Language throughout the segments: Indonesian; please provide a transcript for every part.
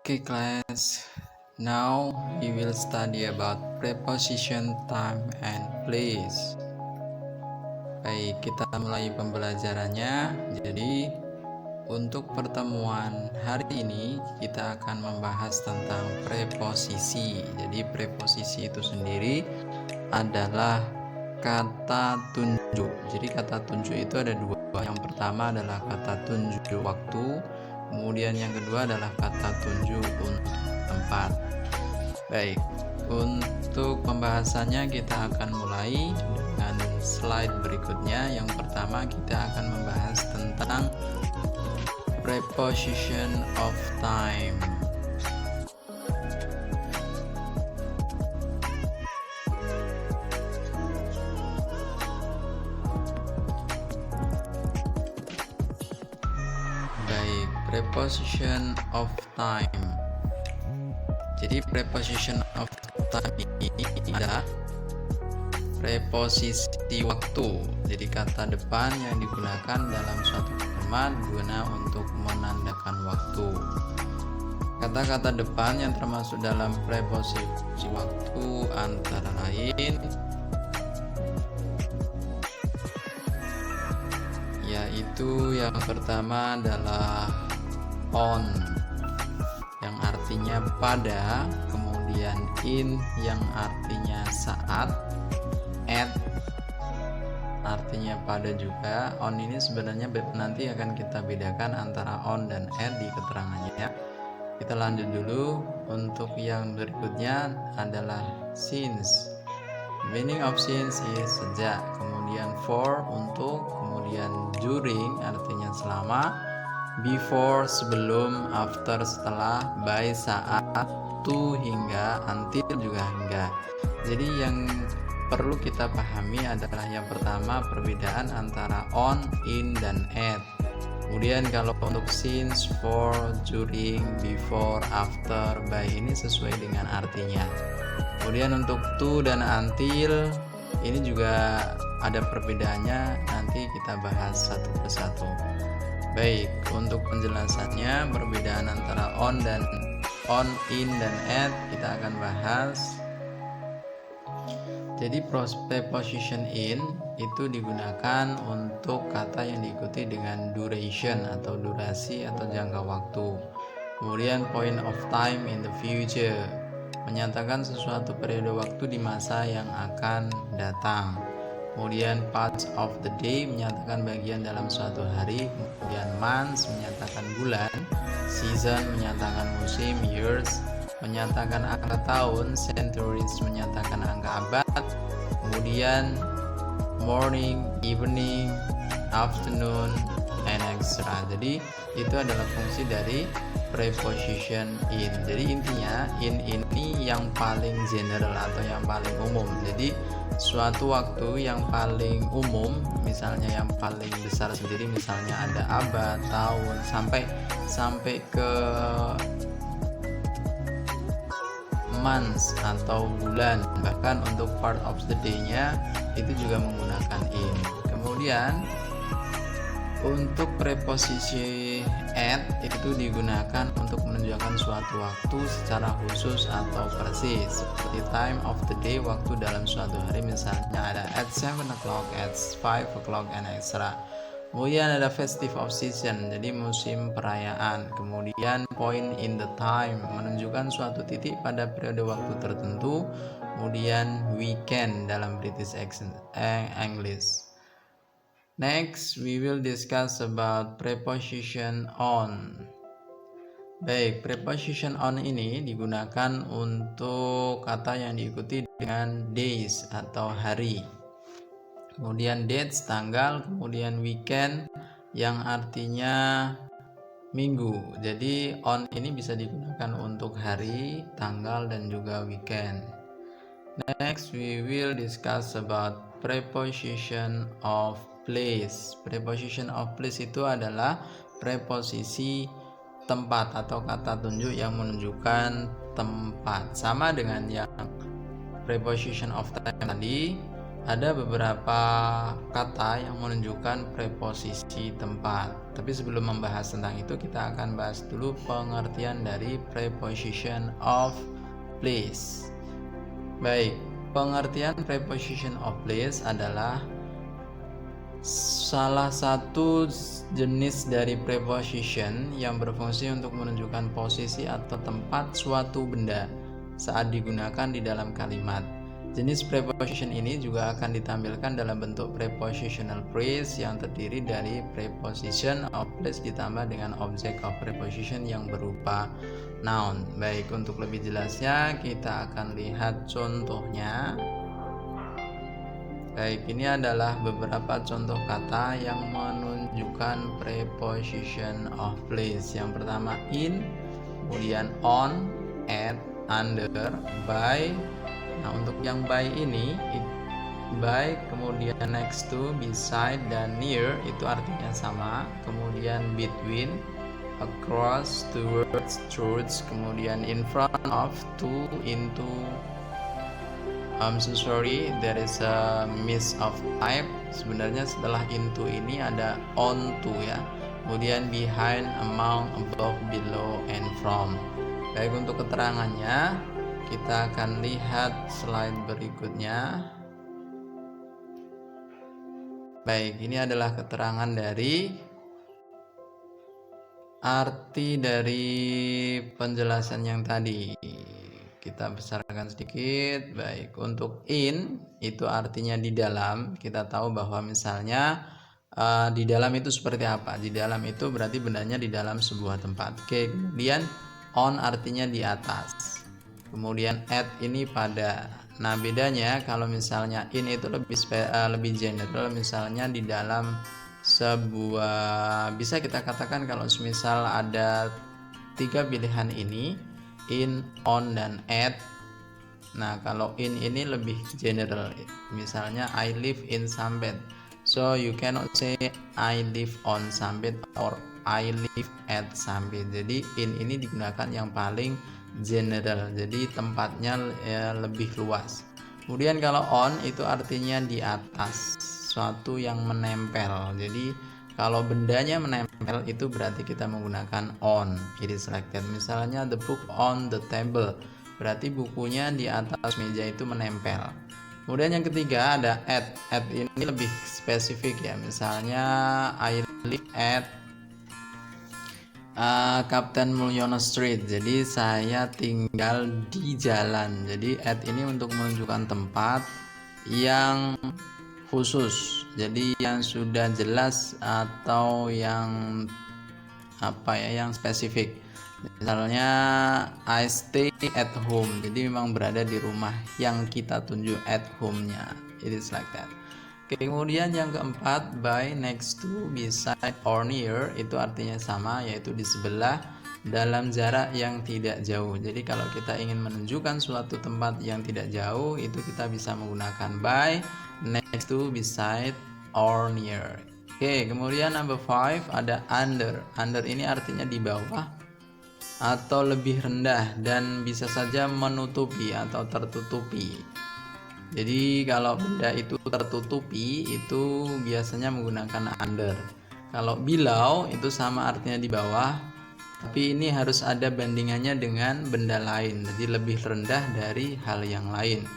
Okay class, now we will study about preposition time and place. Baik, kita mulai pembelajarannya. Jadi untuk pertemuan hari ini kita akan membahas tentang preposisi. Jadi preposisi itu sendiri adalah kata tunjuk. Jadi kata tunjuk itu ada dua. Yang pertama adalah kata tunjuk waktu, kemudian yang kedua adalah kata tunjuk untuk tempat. Baik, untuk pembahasannya kita akan mulai dengan slide berikutnya. Yang pertama kita akan membahas tentang preposition of time. Baik, preposition of time. Jadi preposition of time ini adalah preposisi waktu. Jadi kata depan yang digunakan dalam suatu kalimat guna untuk menandakan waktu. Kata-kata depan yang termasuk dalam preposisi waktu antara lain yaitu yang pertama adalah on yang artinya pada, kemudian in yang artinya saat, at artinya pada juga. On ini sebenarnya nanti akan kita bedakan antara on dan at di keterangannya. Kita lanjut dulu. Untuk yang berikutnya adalah since. Meaning of since is sejak, kemudian for untuk, kemudian during artinya selama, before sebelum, after setelah, by saat, to hingga, until juga hingga. Jadi yang perlu kita pahami adalah yang pertama perbedaan antara on, in, dan at. Kemudian kalau untuk since, for, during, before, after, by ini sesuai dengan artinya. Kemudian untuk to dan until ini juga ada perbedaannya, nanti kita bahas satu persatu. Baik, untuk penjelasannya perbedaan antara on, in, dan at kita akan bahas. Jadi preposition in itu digunakan untuk kata yang diikuti dengan duration atau durasi atau jangka waktu. Kemudian point of time in the future menyatakan sesuatu periode waktu di masa yang akan datang. Kemudian parts of the day menyatakan bagian dalam suatu hari. Kemudian months menyatakan bulan, season menyatakan musim, years menyatakan angka tahun, centuries menyatakan angka abad. Kemudian morning, evening, afternoon, and etc. Jadi itu adalah fungsi dari preposition in. Jadi intinya in ini yang paling general atau yang paling umum. Jadi suatu waktu yang paling umum, misalnya yang paling besar sendiri, misalnya ada abad, tahun, sampai ke months atau bulan, bahkan untuk part of the day-nya itu juga menggunakan in. Kemudian untuk preposisi at itu digunakan untuk menunjukkan suatu waktu secara khusus atau persis, seperti time of the day, waktu dalam suatu hari, misalnya ada at 7 o'clock, at 5 o'clock, and etc. Kemudian ada festive of season, jadi musim perayaan. Kemudian point in the time menunjukkan suatu titik pada periode waktu tertentu. Kemudian weekend dalam British English. Next, we will discuss about preposition on. Baik, preposition on ini digunakan untuk kata yang diikuti dengan days atau hari. Kemudian dates tanggal, kemudian weekend yang artinya minggu. Jadi on ini bisa digunakan untuk hari, tanggal, dan juga weekend. Next, we will discuss about preposition of place. Preposition of place itu adalah preposisi tempat atau kata tunjuk yang menunjukkan tempat. Sama dengan yang preposition of time tadi, ada beberapa kata yang menunjukkan preposisi tempat. Tapi sebelum membahas tentang itu, kita akan bahas dulu pengertian dari preposition of place. Baik, pengertian preposition of place adalah salah satu jenis dari preposition yang berfungsi untuk menunjukkan posisi atau tempat suatu benda saat digunakan di dalam kalimat. Jenis preposition ini juga akan ditampilkan dalam bentuk prepositional phrase yang terdiri dari preposition of place ditambah dengan object of preposition yang berupa noun. Baik, untuk lebih jelasnya kita akan lihat contohnya. Baik, ini adalah beberapa contoh kata yang menunjukkan preposition of place. Yang pertama in, kemudian on, at, under, by. Nah, untuk yang by ini, by, kemudian next to, beside, dan near itu artinya sama. Kemudian between, across, towards, towards, kemudian in front of, to, into. I'm so sorry, there is a miss of type. Sebenarnya setelah into ini ada on to ya. Kemudian behind, among, above, below, and from. Baik, untuk keterangannya kita akan lihat slide berikutnya. Baik, ini adalah keterangan dari arti dari penjelasan yang tadi. Kita besarkan sedikit. Baik, untuk in itu artinya di dalam. Kita tahu bahwa misalnya di dalam itu seperti apa? Di dalam itu berarti bendanya di dalam sebuah tempat. Oke, kemudian on artinya di atas. Kemudian at ini pada. Nah, bedanya kalau misalnya in itu lebih general, misalnya di dalam sebuah, bisa kita katakan kalau misal ada 3 pilihan ini, in, on, dan at. Nah, kalau in ini lebih general. Misalnya I live in Sambet. So you cannot say I live on Sambet or I live at Sambet. Jadi in ini digunakan yang paling general, jadi tempatnya lebih luas. Kemudian kalau on itu artinya di atas, suatu yang menempel. Jadi kalau bendanya menempel itu berarti kita menggunakan on. It is like that. Misalnya the book on the table, berarti bukunya di atas meja itu menempel. Kemudian yang ketiga ada at. At ini lebih spesifik ya. Misalnya I live at Kapten Mulyono Street. Jadi saya tinggal di jalan. Jadi at ini untuk menunjukkan tempat yang khusus. Jadi yang sudah jelas atau yang yang spesifik. Misalnya I stay at home. Jadi memang berada di rumah yang kita tunjuk at home-nya. It is like that. Oke, kemudian yang keempat, by, next to, beside, or near itu artinya sama, yaitu di sebelah, dalam jarak yang tidak jauh. Jadi kalau kita ingin menunjukkan suatu tempat yang tidak jauh, itu kita bisa menggunakan by, next to, beside, or near. Oke, kemudian number 5 ada under. Under ini artinya di bawah atau lebih rendah dan bisa saja menutupi atau tertutupi. Jadi kalau benda itu tertutupi itu biasanya menggunakan under. Kalau below itu sama artinya di bawah, tapi ini harus ada bandingannya dengan benda lain, jadi lebih rendah dari hal yang lain.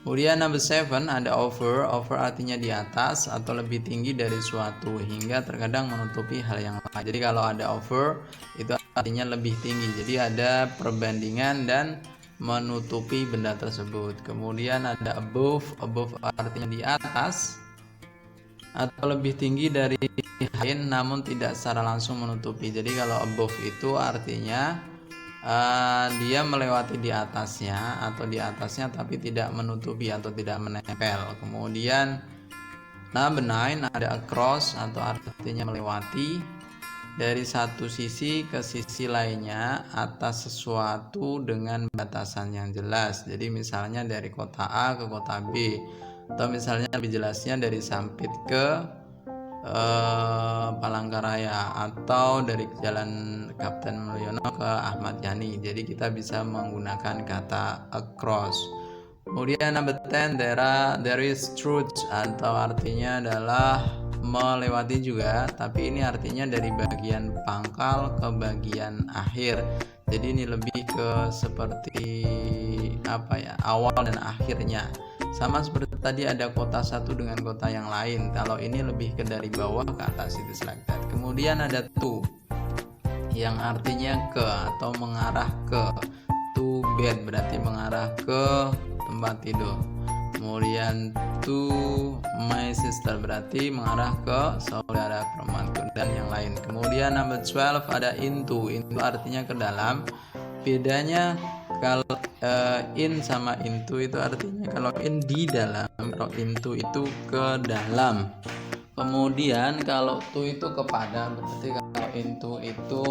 Kemudian number 7 ada over. Over artinya di atas atau lebih tinggi dari suatu hingga terkadang menutupi hal yang lain. Jadi kalau ada over itu artinya lebih tinggi, jadi ada perbandingan dan menutupi benda tersebut. Kemudian ada above. Above artinya di atas atau lebih tinggi dari lain namun tidak secara langsung menutupi. Jadi kalau above itu artinya dia melewati di atasnya atau di atasnya tapi tidak menutupi atau tidak menempel. Kemudian number 9 ada across atau artinya melewati dari satu sisi ke sisi lainnya atas sesuatu dengan batasan yang jelas. Jadi misalnya dari kota A ke kota B, atau misalnya lebih jelasnya dari Sampit ke Palangkaraya, atau dari Jalan Kapten Mulyono ke Ahmad Yani. Jadi kita bisa menggunakan kata across. Kemudian number 10, there is truth, atau artinya adalah melewati juga, tapi ini artinya dari bagian pangkal ke bagian akhir. Jadi ini lebih ke seperti apa ya, awal dan akhirnya. Sama seperti tadi ada kota satu dengan kota yang lain. Kalau ini lebih ke dari bawah ke atas, itu like that. Kemudian ada to, yang artinya ke atau mengarah ke. To bed berarti mengarah ke tempat tidur. Kemudian to my sister berarti mengarah ke saudara perempuanku dan yang lain. Kemudian number 12 ada into artinya ke dalam. Bedanya kalau in sama into itu artinya kalau in di dalam, kalau into itu ke dalam. Kemudian kalau to itu kepada, berarti kalau into itu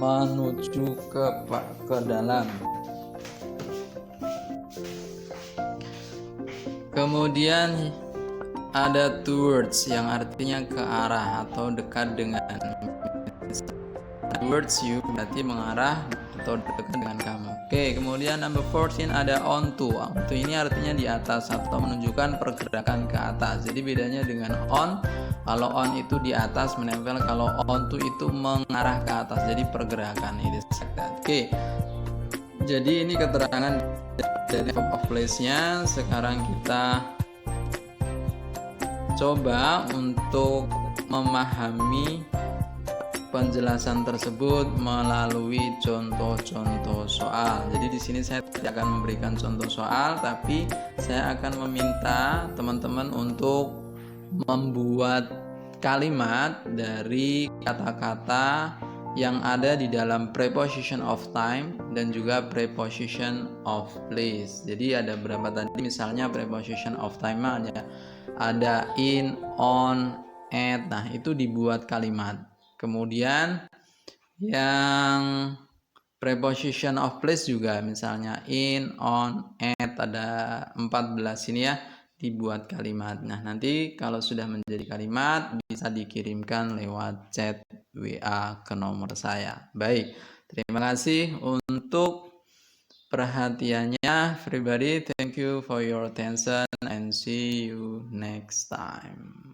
menuju ke dalam. Kemudian ada towards yang artinya ke arah atau dekat dengan. Towards you berarti mengarah atau dekat dengan kamu. Oke, kemudian number 14 ada onto. Onto ini artinya di atas atau menunjukkan pergerakan ke atas. Jadi bedanya dengan on, kalau on itu di atas menempel, kalau onto itu mengarah ke atas. Jadi pergerakan ini. Oke. Jadi ini keterangan dari verb of place-nya. Sekarang kita coba untuk memahami penjelasan tersebut melalui contoh-contoh soal. Jadi di sini saya tidak akan memberikan contoh soal, tapi saya akan meminta teman-teman untuk membuat kalimat dari kata-kata yang ada di dalam preposition of time dan juga preposition of place. Jadi ada berapa tadi? Misalnya preposition of time ada in, on, at. Nah, itu dibuat kalimat. Kemudian yang preposition of place juga, misalnya in, on, at, ada 14 ini ya, dibuat kalimat. Nah, nanti kalau sudah menjadi kalimat bisa dikirimkan lewat chat WA ke nomor saya. Baik, terima kasih untuk perhatiannya everybody. Thank you for your attention and see you next time.